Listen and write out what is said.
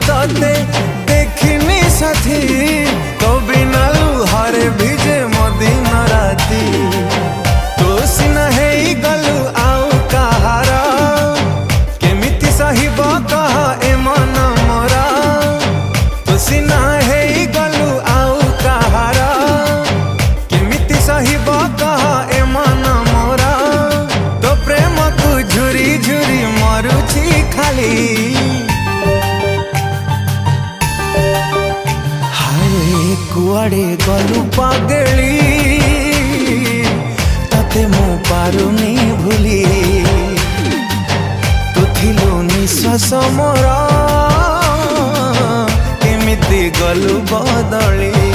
तोते देखिनी साथी तो बिना लुहारे भिजे मदिन राती तो सिना है गलु आउ कहार केमिति सहिब कह ए मन मोरा तो सिना है गलु आउ कहार केमिति सहिब कह ए मन मोरा तो प्रेम को झुरी झुरी मरुची खाली कुआड़े गलु पागली तते मु पारुनी भूली तू थिलु निश्वास मोर केमिति गलु बदली।